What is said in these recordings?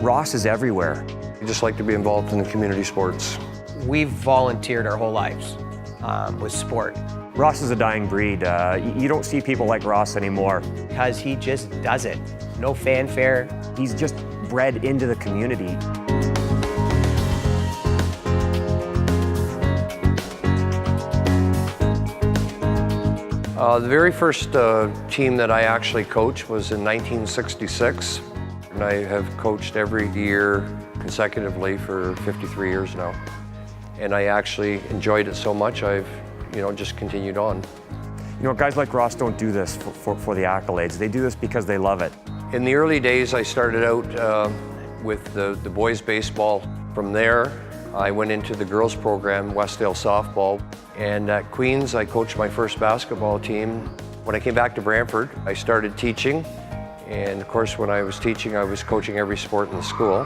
Ross is everywhere. I just like to be involved in the community sports. We've volunteered our whole lives with sport. Ross is a dying breed. You don't see people like Ross anymore. Because he just does it. No fanfare. He's just bred into the community. The very first team that I actually coached was in 1966. And I have coached every year consecutively for 53 years now. And I actually enjoyed it so much, I've just continued on. Guys like Ross don't do this for the accolades. They do this because they love it. In the early days, I started out with the boys baseball. From there, I went into the girls program, Westdale softball. And at Queens, I coached my first basketball team. When I came back to Brantford, I started teaching. And of course, when I was teaching, I was coaching every sport in the school.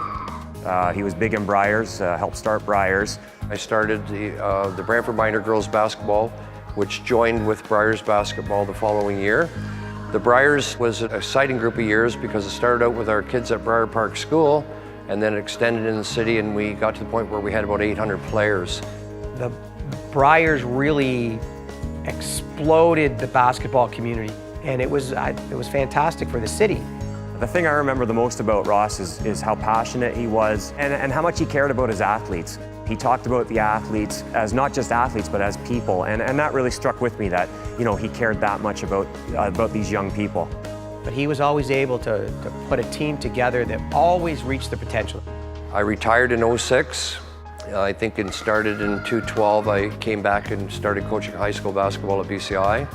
He was big in Briars, helped start Briars. I started the Brantford Minor Girls Basketball, which joined with Briars Basketball the following year. The Briars was an exciting group of years because it started out with our kids at Briar Park School and then extended in the city, and we got to the point where we had about 800 players. The Briars really exploded the basketball community, and it was fantastic for the city. The thing I remember the most about Ross is how passionate he was and how much he cared about his athletes. He talked about the athletes as not just athletes, but as people, and that really struck with me that, he cared that much about these young people. But he was always able to put a team together that always reached their potential. I retired in '06. I think it started in 2012. I came back and started coaching high school basketball at BCI.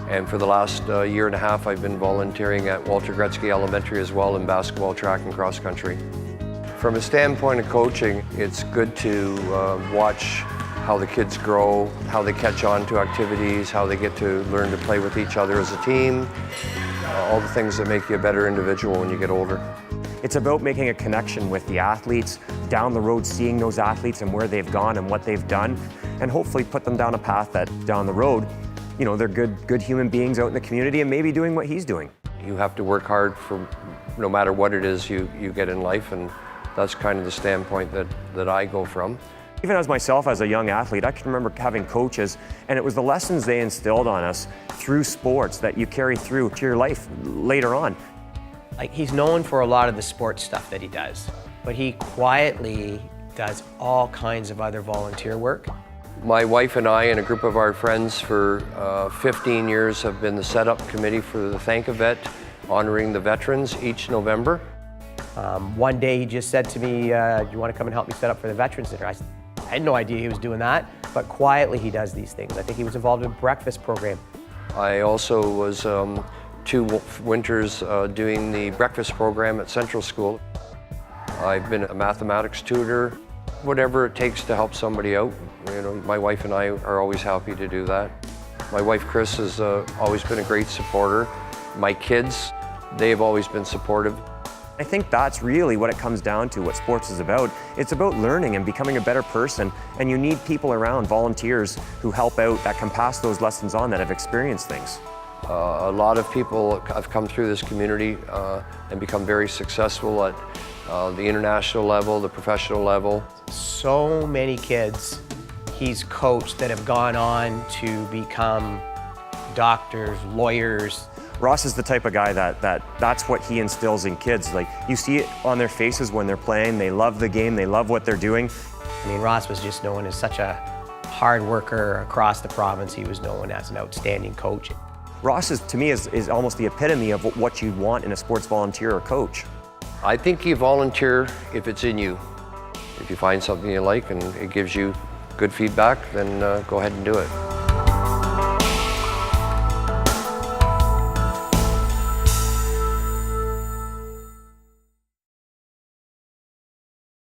And for the last year and a half, I've been volunteering at Walter Gretzky Elementary as well in basketball, track, and cross country. From a standpoint of coaching, it's good to watch how the kids grow, how they catch on to activities, how they get to learn to play with each other as a team, all the things that make you a better individual when you get older. It's about making a connection with the athletes, down the road seeing those athletes and where they've gone and what they've done, and hopefully put them down a path that down the road, they're good human beings out in the community and maybe doing what he's doing. You have to work hard for no matter what it is you get in life, and that's kind of the standpoint that I go from. Even as myself, as a young athlete, I can remember having coaches, and it was the lessons they instilled on us through sports that you carry through to your life later on. Like, he's known for a lot of the sports stuff that he does, but he quietly does all kinds of other volunteer work. My wife and I and a group of our friends for 15 years have been the setup committee for the Thank-A-Vet, honoring the veterans each November. One day he just said to me, do you want to come and help me set up for the Veterans Dinner? I had no idea he was doing that, but quietly he does these things. I think he was involved in a breakfast program. I also was 2 winters doing the breakfast program at Central School. I've been a mathematics tutor. Whatever it takes to help somebody out, my wife and I are always happy to do that. My wife, Chris, has always been a great supporter. My kids, they've always been supportive. I think that's really what it comes down to, what sports is about. It's about learning and becoming a better person, and you need people around, volunteers, who help out, that can pass those lessons on, that have experienced things. A lot of people have come through this community and become very successful at the international level, the professional level. So many kids he's coached that have gone on to become doctors, lawyers. Ross is the type of guy that's what he instills in kids. Like, you see it on their faces when they're playing. They love the game, they love what they're doing. I mean, Ross was just known as such a hard worker across the province. He was known as an outstanding coach. Ross, to me, is almost the epitome of what you'd want in a sports volunteer or coach. I think you volunteer if it's in you. If you find something you like and it gives you good feedback, then go ahead and do it.